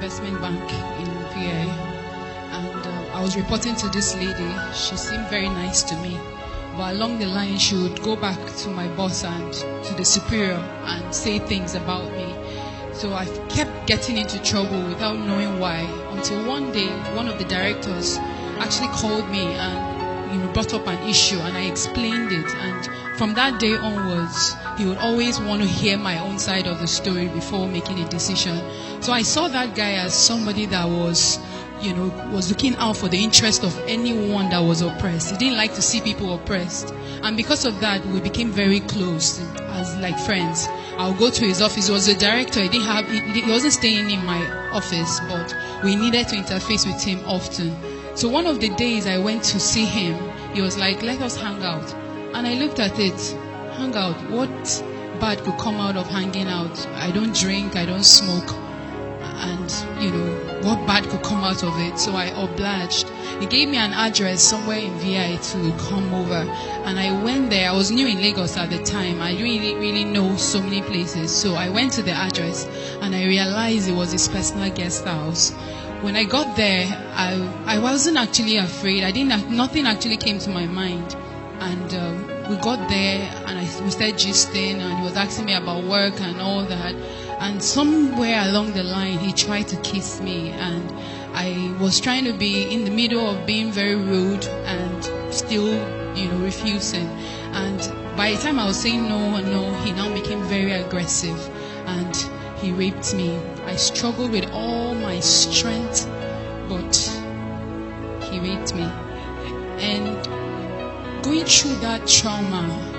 investment bank in VA, and I was reporting to this lady. She seemed very nice to me, but along the line she would go back to my boss and to the superior and say things about me. So I kept getting into trouble without knowing why, until one day one of the directors actually called me and brought up an issue, and I explained it. And from that day onwards, he would always want to hear my own side of the story before making a decision. So I saw that guy as somebody that was looking out for the interest of anyone that was oppressed. He didn't like to see people oppressed. And because of that, we became very close as like friends. I'll go to his office. He was a director. He wasn't staying in my office, but we needed to interface with him often. So one of the days I went to see him, he was like, let us hang out. And I looked at it, hang out, what bad could come out of hanging out? I don't drink, I don't smoke. And, what bad could come out of it? So I obliged. He gave me an address somewhere in VI to come over. And I went there. I was new in Lagos at the time. I didn't really know so many places. So I went to the address and I realized it was his personal guest house. When I got there, I wasn't actually afraid. Nothing actually came to my mind. And we got there and we started gisting, and he was asking me about work and all that. And somewhere along the line, he tried to kiss me, and I was trying to be in the middle of being very rude and still, refusing. And by the time I was saying no, he now became very aggressive, and he raped me. I struggled with all my strength, but he raped me. And going through that trauma,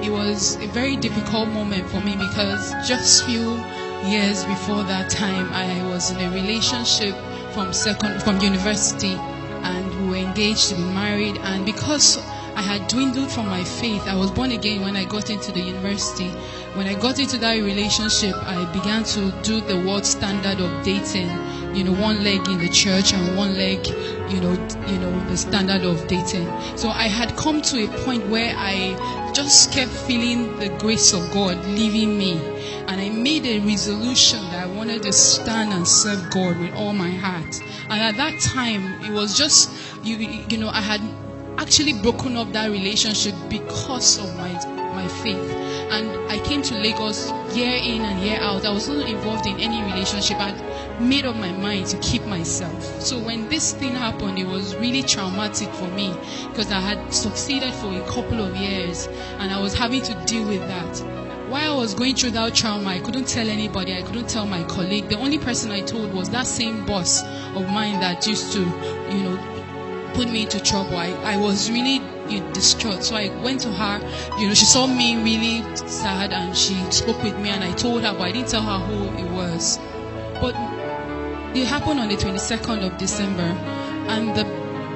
it was a very difficult moment for me, because just few years before that time, I was in a relationship from university, and we were engaged to be married. And because I had dwindled from my faith, I was born again when I got into the university. When I got into that relationship, I began to do the world standard of dating, one leg in the church and one leg, the standard of dating. So I had come to a point where I just kept feeling the grace of God leaving me. And I made a resolution that I wanted to stand and serve God with all my heart. And at that time, it was just, I had actually broken up that relationship because of my faith. And I came to Lagos year in and year out. I was not involved in any relationship. I'd made up my mind to keep myself. So when this thing happened, it was really traumatic for me, because I had succeeded for a couple of years and I was having to deal with that. While I was going through that trauma, I couldn't tell anybody. I couldn't tell my colleague. The only person I told was that same boss of mine that used to, put me into trouble. I was really distraught. So I went to her. She saw me really sad and she spoke with me, and I told her, but I didn't tell her who it was. But it happened on the 22nd of December, and the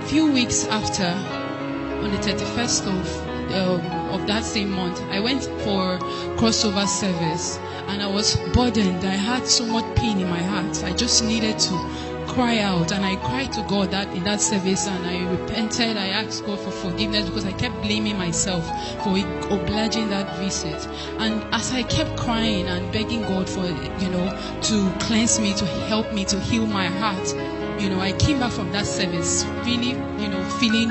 few weeks after, on the 31st of that same month, I went for crossover service, and I was burdened. I had so much pain in my heart. I just needed to cry out, and I cried to God in that service, and I repented. I asked God for forgiveness, because I kept blaming myself for obliging that visit. And as I kept crying and begging God for to cleanse me, to help me, to heal my heart, I came back from that service really feeling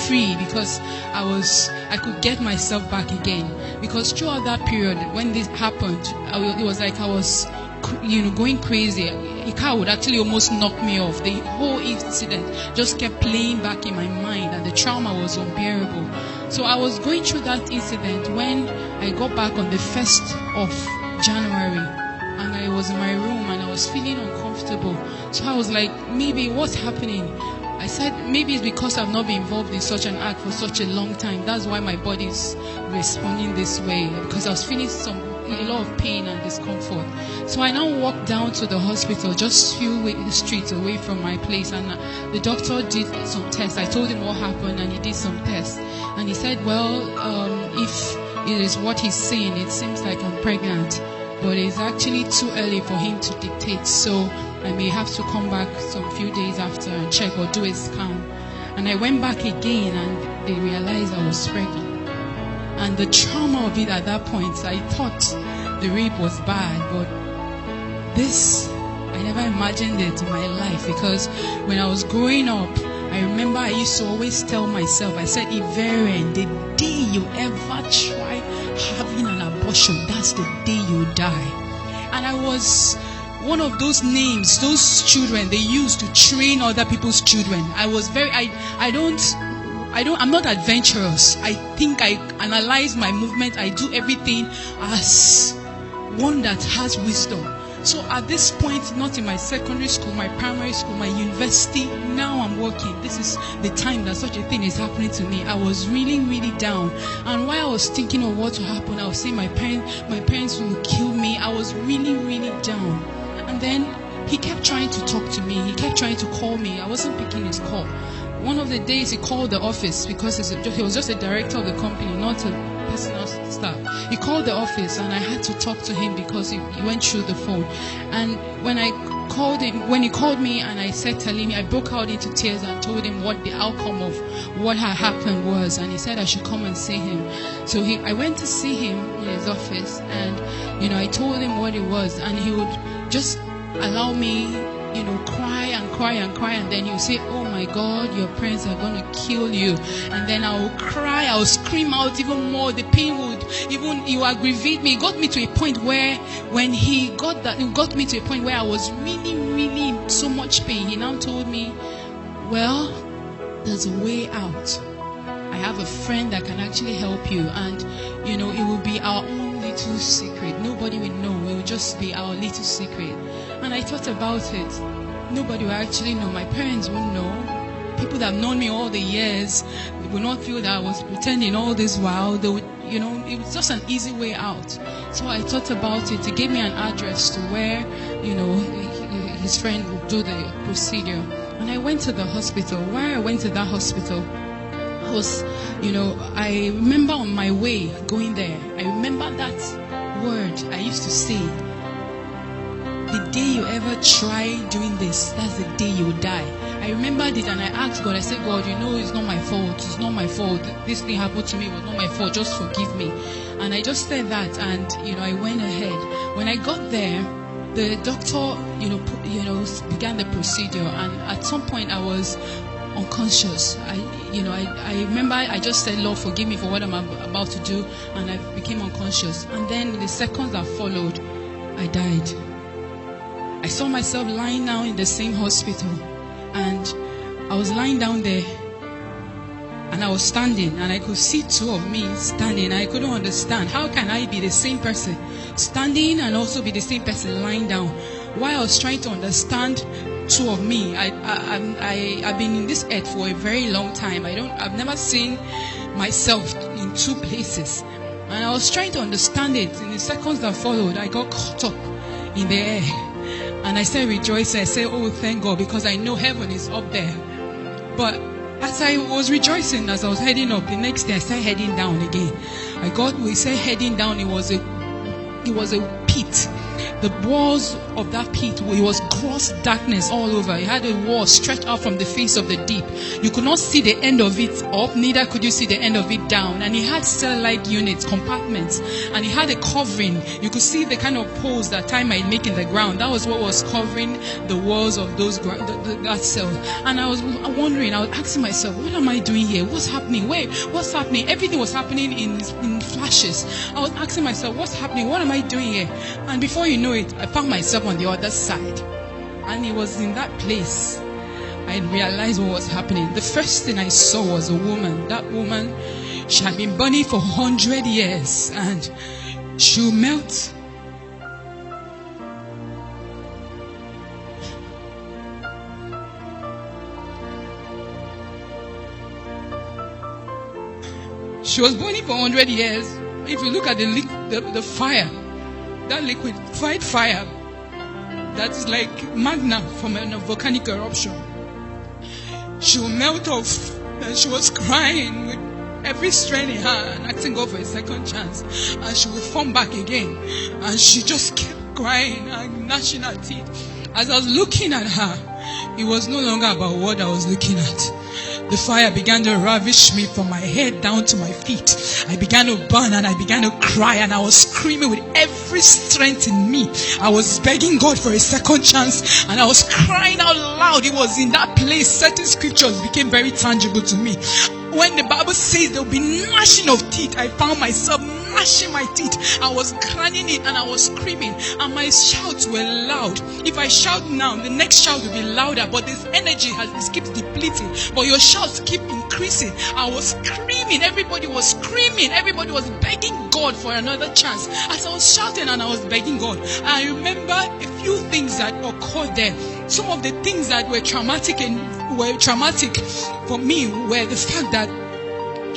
free, because I could get myself back again. Because throughout that period when this happened, it was like I was going crazy. A car would actually almost knock me off. The whole incident just kept playing back in my mind, and the trauma was unbearable. So I was going through that incident when I got back on the 1st of January, and I was in my room and I was feeling uncomfortable. So I was like, maybe what's happening? I said, maybe it's because I've not been involved in such an act for such a long time. That's why my body's responding this way, because I was feeling a lot of pain and discomfort. So I now walked down to the hospital, just a few streets away from my place, and the doctor did some tests. I told him what happened, and he did some tests. And he said, well, if it is what he's saying, it seems like I'm pregnant, but it's actually too early for him to dictate. So I may have to come back some few days after and check or do a scan. And I went back again, and they realized I was pregnant. And the trauma of it at that point, I thought the rape was bad, but this I never imagined it in my life, because when I was growing up, I remember I used to always tell myself, I said, Iveren, the day you ever try having an abortion, that's the day you die. And I was one of those names, those children they used to train other people's children. I was I'm not adventurous. I think I analyze my movement. I do everything as one that has wisdom. So at this point, not in my secondary school, my primary school, my university, now I'm working. This is the time that such a thing is happening to me. I was really, really down. And while I was thinking of what will happen, I was saying my parents will kill me. I was really, really down. And then he kept trying to talk to me. He kept trying to call me. I wasn't picking his call. One of the days he called the office, because he was just a director of the company, not a personal staff. He called the office and I had to talk to him because he went through the phone. And when he called me and I said Talimi, I broke out into tears and told him what the outcome of what had happened was. And he said I should come and see him. So I went to see him in his office, and I told him what it was, and he would just allow me cry and cry and cry, and then he'll say, oh my God, your parents are going to kill you. And then I will cry, I will scream out even more. The pain would aggravate me. It got me to a point where, when it got me to a point where I was really, really in so much pain. He now told me, well, there's a way out. I have a friend that can actually help you, and it will be our own little secret. Nobody will know. It will just be our little secret. And I thought about it. Nobody will actually know. My parents won't know. People that have known me all the years, they will not feel that I was pretending all this while. They would, it was just an easy way out. So I thought about it. He gave me an address to where, his friend would do the procedure. And I went to the hospital. Why I went to that hospital was, I remember on my way going there, I remember that word I used to say, the day you ever try doing this, that's the day you will die. I remembered it, and I asked God, I said, God, it's not my fault. It's not my fault. This thing happened to me. It was not my fault. Just forgive me. And I just said that, and, I went ahead. When I got there, the doctor, began the procedure, and at some point I was unconscious. I remember I just said, Lord, forgive me for what I'm about to do, and I became unconscious. And then in the seconds that followed, I died. I saw myself lying down in the same hospital, and I was lying down there, and I was standing, and I could see two of me standing. I couldn't understand, how can I be the same person standing and also be the same person lying down? While I was trying to understand two of me, I've been in this earth for a very long time. I've never seen myself in two places, and I was trying to understand it. In the seconds that followed, I got caught up in the air. And I started rejoicing. I said, oh, thank God, because I know heaven is up there. But as I was rejoicing, as I was heading up, the next day I started heading down again. We said heading down, it was a pit. The walls of that pit, it was gross darkness all over. It had a wall stretched out from the face of the deep. You could not see the end of it up, neither could you see the end of it down. And it had cell-like units, compartments, and it had a covering. You could see the kind of holes that time might make in the ground. That was what was covering the walls of those that cell. And I was wondering, I was asking myself, what am I doing here? What's happening? What's happening? Everything was happening in flashes. I was asking myself, what's happening? What am I doing here? And before you know it, I found myself on the other side. And it was in that place I realized what was happening. The first thing I saw was a woman. That woman, she had been burning for 100 years, and she'll melt. She was burning for 100 years. If you look at the fire, that liquefied fire, that is like magna from a volcanic eruption, she will melt off. And she was crying with every strength in her and asking God for a second chance, and she will form back again. And she just kept crying and gnashing her teeth. As I was looking at her, it was no longer about what I was looking at. The fire began to ravish me from my head down to my feet. I began to burn and I began to cry and I was screaming with every strength in me. I was begging God for a second chance and I was crying out loud. It was in that place certain scriptures became very tangible to me. When the Bible says there will be gnashing of teeth, I found myself gnashing my teeth. I was grinding it and I was screaming and my shouts were loud. If I shout now, the next shout will be louder, but this energy it keeps depleting, but your shouts keep increasing. I was screaming, everybody was screaming, everybody was begging God for another chance. As I was shouting and I was begging God, I remember a few things that occurred there. Some of the things that were traumatic for me were the fact that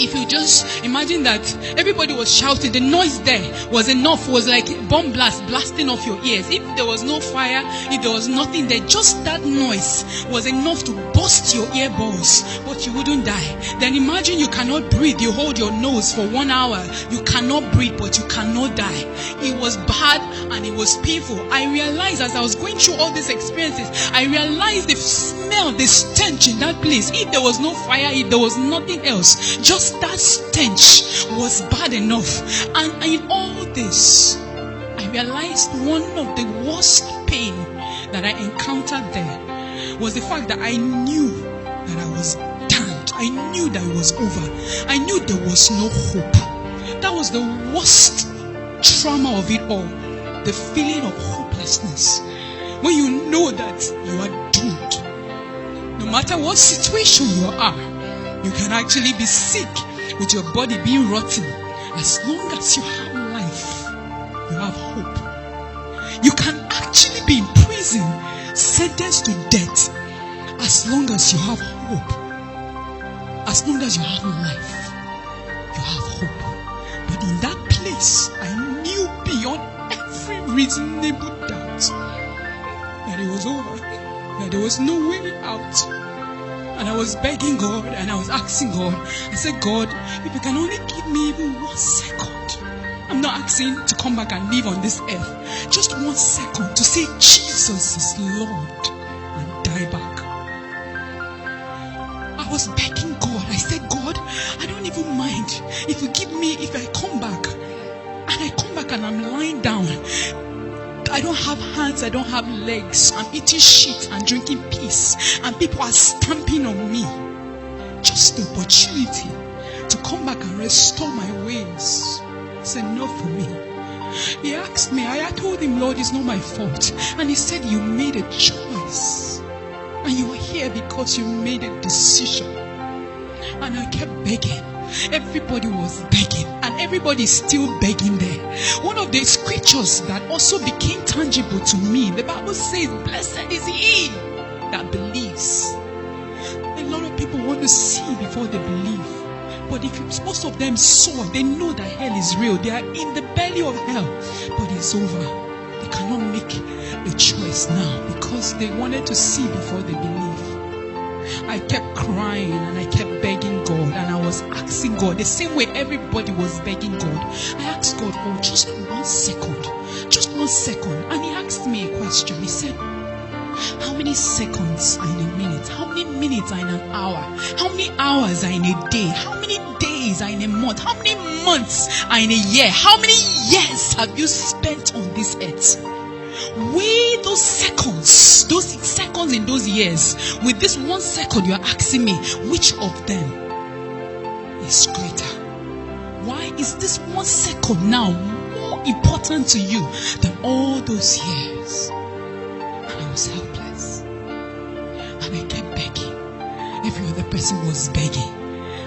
if you just imagine that everybody was shouting, the noise there was enough, was like bomb blast blasting off your ears. If there was no fire, if there was nothing there, just that noise was enough to burst your earballs, but you wouldn't die. Then imagine you cannot breathe, you hold your nose for 1 hour, you cannot breathe, but you cannot die. It was bad and it was painful. I realized as I was going through all these experiences, I realized the smell, the stench in that place. If there was no fire, if there was nothing else, just that stench was bad enough. And in all this, I realized one of the worst pain that I encountered there was the fact that I knew that I was damned. I knew that it was over. I knew there was no hope. That was the worst trauma of it all. The feeling of hopelessness. When you know that you are doomed. No matter what situation you are, you can actually be sick with your body being rotten. As long as you have life, you have hope. You can actually be in prison, sentenced to death. As long as you have hope. As long as you have life, you have hope. But in that place, I knew beyond every reasonable doubt that it was over. That there was no way out. And I was begging God and I was asking God. I said, God, if you can only give me even 1 second. I'm not asking to come back and live on this earth. Just 1 second to say Jesus is Lord and die back. I was begging God. I said, God, I don't even mind if you give me, if I come back. And I come back and I'm lying down. I don't have hands, I don't have legs. I'm eating shit and drinking piss. And people are stamping on me. Just the opportunity to come back and restore my ways. It's enough for me. He asked me, I told him, Lord, it's not my fault. And he said, you made a choice. And you are here because you made a decision. And I kept begging. Everybody was begging, and everybody is still begging there. One of the scriptures that also became tangible to me, the Bible says, blessed is he that believes. A lot of people want to see before they believe. But if most of them saw, they know that hell is real. They are in the belly of hell, but it's over. They cannot make a choice now because they wanted to see before they believe. I kept crying and I kept begging God, and I was asking God the same way everybody was begging God. I asked God for just 1 second, just 1 second, and he asked me a question. He said, how many seconds are in a minute? How many minutes are in an hour? How many hours are in a day? How many days are in a month? How many months are in a year? How many years have you spent on this earth? Weigh those seconds in those years. With this 1 second, you are asking me, which of them is greater? Why is this 1 second now more important to you than all those years? And I was helpless. And I kept begging. Every other person was begging.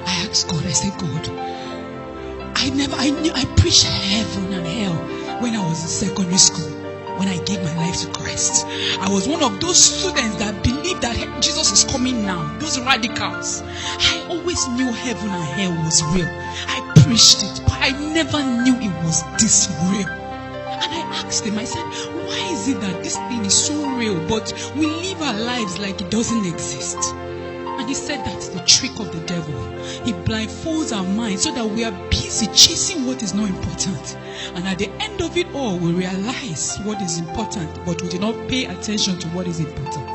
I asked God, I said, God, I preached heaven and hell when I was in secondary school. When I gave my life to Christ, I was one of those students that believed that Jesus is coming now. Those radicals. I always knew heaven and hell was real. I preached it, but I never knew it was this real. And I asked him, I said, why is it that this thing is so real, but we live our lives like it doesn't exist? And he said that's the trick of the devil. He blindfolds our minds so that we are busy chasing what is not important. And at the end of it all, we realize what is important, but we do not pay attention to what is important.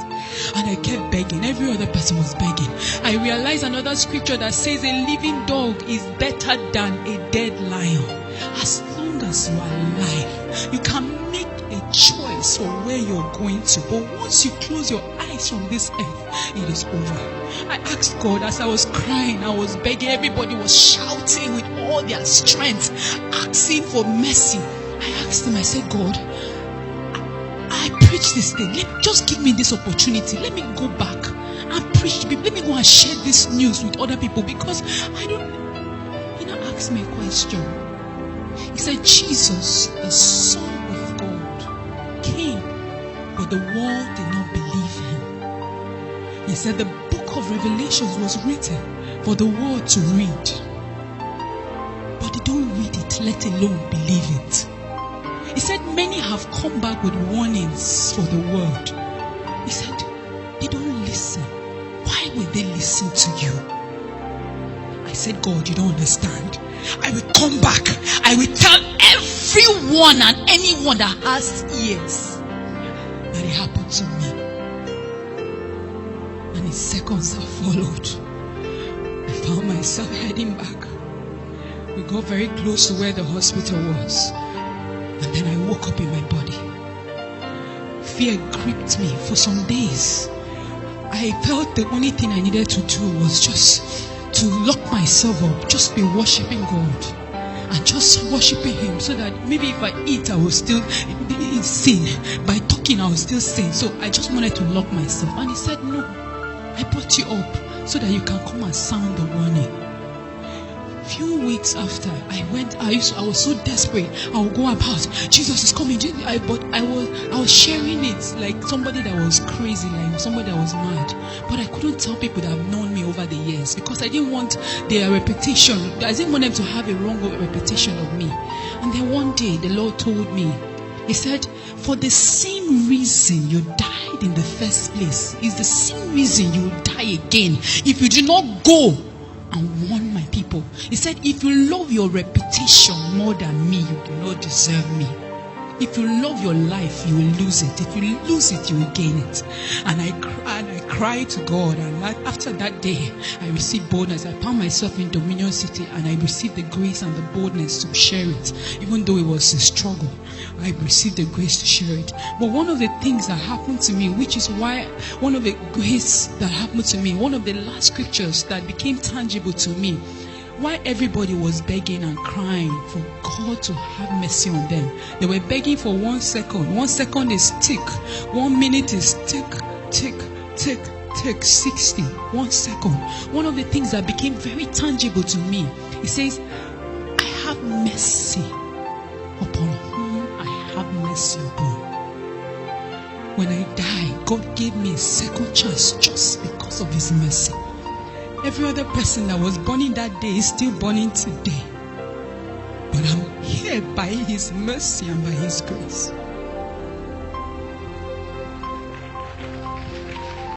And I kept begging. Every other person was begging. I realized another scripture that says a living dog is better than a dead lion. As long as you are alive, you can make a choice for where you're going to. But once you close your eyes from this earth, it is over. I asked God as I was crying, I was begging. Everybody was shouting with all their strength, asking for mercy. I asked him, I said, God, I preach this thing. Just give me this opportunity. Let me go back and preach to people. Let me go and share this news with other people, because I don't. He now asked me a question. He said, Jesus, the Son of God, came, but the world did not believe him. He said the book of Revelations was written for the world to read, but they don't read it, let alone believe it. He said many have come back with warnings for the world. He said they don't listen. Why will they listen to you? I said, God, you don't understand. I will come back. I will tell everyone and anyone that has ears that it happened to me. And in seconds that followed, I found myself heading back. We got very close to where the hospital was. And then I woke up in my body. Fear gripped me for some days. I felt the only thing I needed to do was just to lock myself up, just be worshiping God and just worshiping him, so that maybe if I eat, I will still sin. By talking, I will still sin. So I just wanted to lock myself. And he said, no, I brought you up so that you can come and sound the warning. Few weeks after I was so desperate. I would go about, Jesus is coming. But I was sharing it like somebody that was crazy, like somebody that was mad. But I couldn't tell people that have known me over the years, because I didn't want their reputation. I didn't want them to have a wrong reputation of me. And then one day the Lord told me, he said, for the same reason you died in the first place is the same reason you will die again if you do not go and warn my people. He said, if you love your reputation more than me, you do not deserve me. If you love your life, you will lose it. If you lose it, you will gain it. And I cried to God. And after that day, I received boldness. I found myself in Dominion City, and I received the grace and the boldness to share it. Even though it was a struggle, I received the grace to share it. But one of the things that happened to me, which is why one of the grace that happened to me, one of the last scriptures that became tangible to me, why everybody was begging and crying for God to have mercy on them. They were begging for 1 second. 1 second is tick. 1 minute is tick, tick, tick, tick, 60. 1 second. One of the things that became very tangible to me, it says, I have mercy upon whom I have mercy upon. When I die, God gave me a second chance just because of his mercy. Every other person that was burning that day is still burning today. But I'm here by his mercy and by his grace.